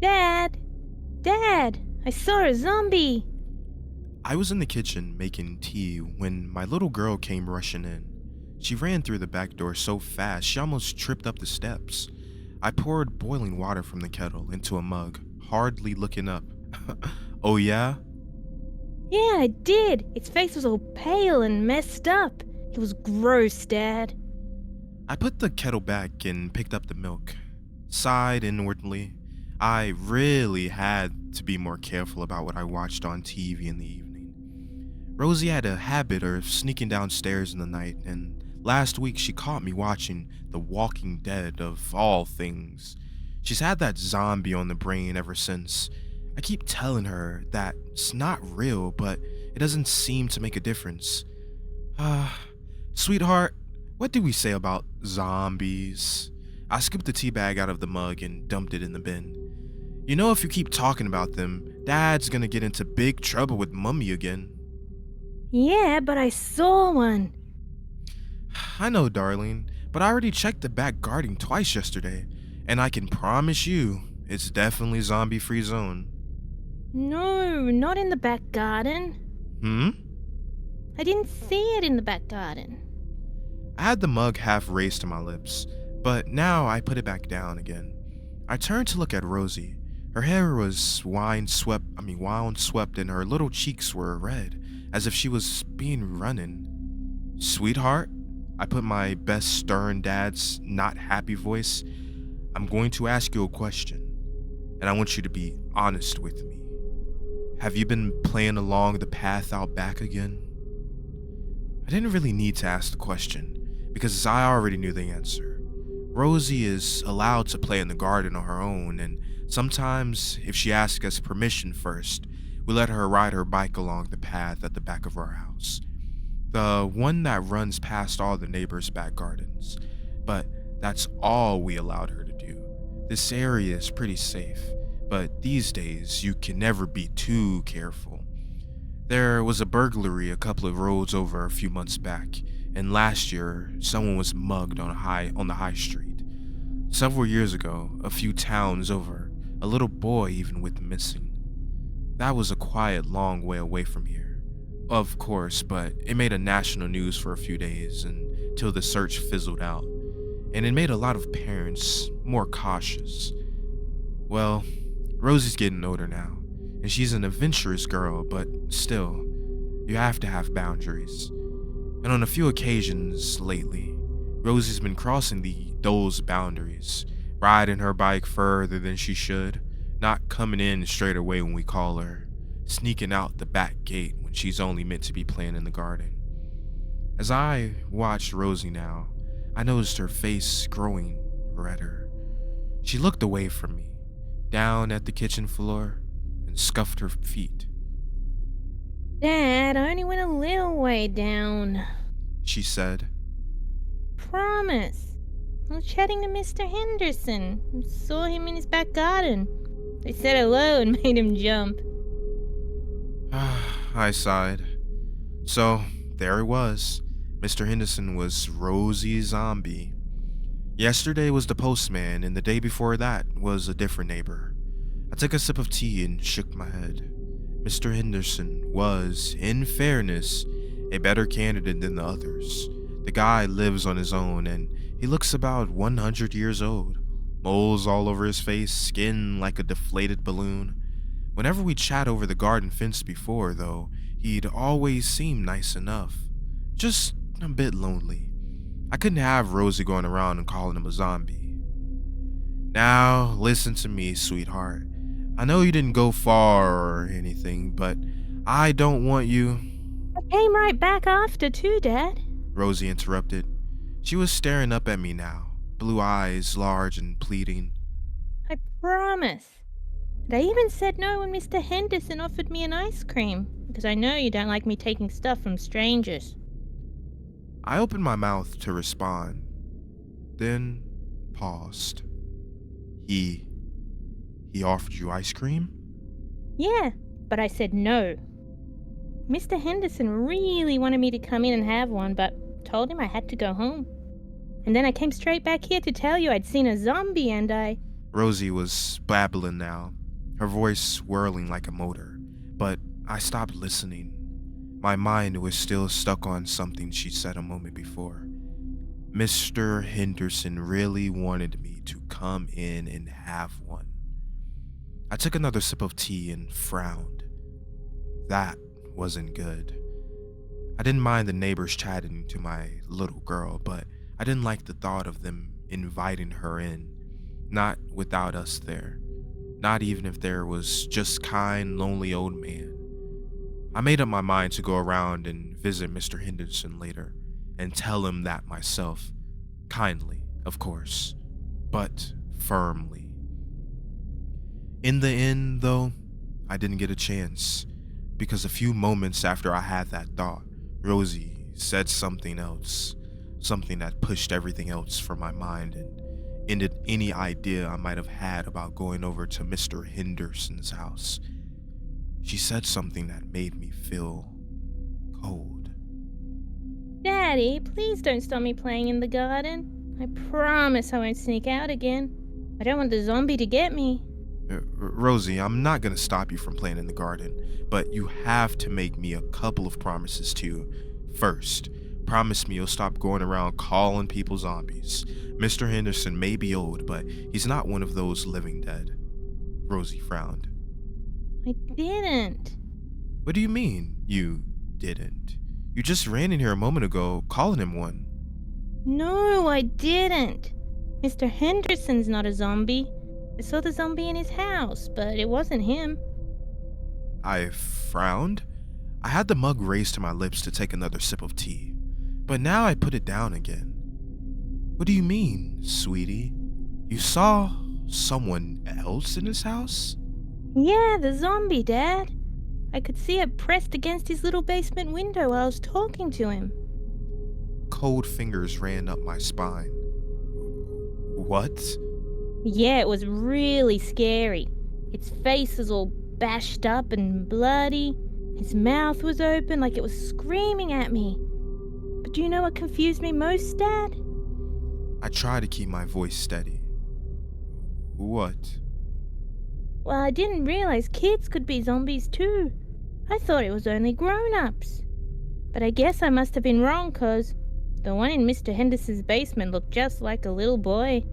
Dad! Dad! I saw a zombie! I was in the kitchen making tea when my little girl came rushing in. She ran through the back door so fast she almost tripped up the steps. I poured boiling water from the kettle into a mug, hardly looking up. Oh, yeah? Yeah, I did! Its face was all pale and messed up. It was gross, Dad. I put the kettle back and picked up the milk. Sighed inwardly. I really had to be more careful about what I watched on TV in the evening. Rosie had a habit of sneaking downstairs in the night, and last week she caught me watching The Walking Dead of all things. She's had that zombie on the brain ever since. I keep telling her that it's not real, but it doesn't seem to make a difference. Sweetheart, what do we say about zombies? I scooped the tea bag out of the mug and dumped it in the bin. You know, if you keep talking about them, Dad's gonna get into big trouble with Mummy again. Yeah, but I saw one. I know, darling, but I already checked the back garden twice yesterday, and I can promise you, it's definitely zombie-free zone. No, not in the back garden. Hmm? I didn't see it in the back garden. I had the mug half raised to my lips, but now I put it back down again. I turned to look at Rosie. Her hair was wound swept, and her little cheeks were red, as if she was being running. Sweetheart, I put my best stern dad's not happy voice. I'm going to ask you a question, and I want you to be honest with me. Have you been playing along the path out back again? I didn't really need to ask the question, because I already knew the answer. Rosie is allowed to play in the garden on her own, and sometimes, if she asks us permission first, we let her ride her bike along the path at the back of our house. The one that runs past all the neighbors' back gardens. But that's all we allowed her to do. This area is pretty safe, but these days you can never be too careful. There was a burglary a couple of roads over a few months back, and last year someone was mugged on the high street. Several years ago, a few towns over, a little boy even went missing. That was a quiet long way away from here, of course, but it made a national news for a few days until the search fizzled out, and it made a lot of parents more cautious. Well, Rosie's getting older now, and she's an adventurous girl, but still, you have to have boundaries. And on a few occasions lately, Rosie's been crossing those boundaries, riding her bike further than she should, not coming in straight away when we call her, sneaking out the back gate when she's only meant to be playing in the garden. As I watched Rosie now, I noticed her face growing redder. She looked away from me, down at the kitchen floor, and scuffed her feet. Dad, I only went a little way down. She said, Promise. I was chatting to Mr. Henderson. Saw him in his back garden. I said hello and made him jump. I sighed. So, there it was. Mr. Henderson was Rosie Zombie. Yesterday was the postman, and the day before that was a different neighbor. I took a sip of tea and shook my head. Mr. Henderson was, in fairness, a better candidate than the others. The guy lives on his own, and he looks about 100 years old. Moles all over his face, skin like a deflated balloon. Whenever we chat over the garden fence before, though, he'd always seemed nice enough. Just a bit lonely. I couldn't have Rosie going around and calling him a zombie. Now, listen to me, sweetheart. I know you didn't go far or anything, but I don't want you... I came right back after too, Dad. Rosie interrupted. She was staring up at me now, blue eyes large and pleading. I promise. And I even said no when Mr. Henderson offered me an ice cream, because I know you don't like me taking stuff from strangers. I opened my mouth to respond, then paused. He offered you ice cream? Yeah, but I said no. Mr. Henderson really wanted me to come in and have one, but told him I had to go home. And then I came straight back here to tell you I'd seen a zombie and I... Rosie was babbling now, her voice whirling like a motor, but I stopped listening. My mind was still stuck on something she said a moment before. Mr. Henderson really wanted me to come in and have one. I took another sip of tea and frowned. That wasn't good. I didn't mind the neighbors chatting to my little girl, but I didn't like the thought of them inviting her in, not without us there, not even if there was just kind, lonely old man. I made up my mind to go around and visit Mr. Henderson later and tell him that myself, kindly, of course, but firmly. In the end, though, I didn't get a chance, because a few moments after I had that thought, Rosie said something else, something that pushed everything else from my mind and ended any idea I might have had about going over to Mr. Henderson's house. She said something that made me feel cold. Daddy, please don't stop me playing in the garden. I promise I won't sneak out again. I don't want the zombie to get me. Rosie, I'm not gonna stop you from playing in the garden, but you have to make me a couple of promises too. First, promise me you'll stop going around calling people zombies. Mr. Henderson may be old, but he's not one of those living dead. Rosie frowned. I didn't. What do you mean, you didn't? You just ran in here a moment ago calling him one. No, I didn't. Mr. Henderson's not a zombie. I saw the zombie in his house, but it wasn't him. I frowned. I had the mug raised to my lips to take another sip of tea, but now I put it down again. What do you mean, sweetie? You saw someone else in his house? Yeah, the zombie, Dad. I could see it pressed against his little basement window while I was talking to him. Cold fingers ran up my spine. What? Yeah, it was really scary. Its face was all bashed up and bloody. His mouth was open like it was screaming at me. But do you know what confused me most, Dad? I tried to keep my voice steady. What? Well, I didn't realize kids could be zombies too. I thought it was only grown-ups. But I guess I must have been wrong, 'cause the one in Mr. Henderson's basement looked just like a little boy.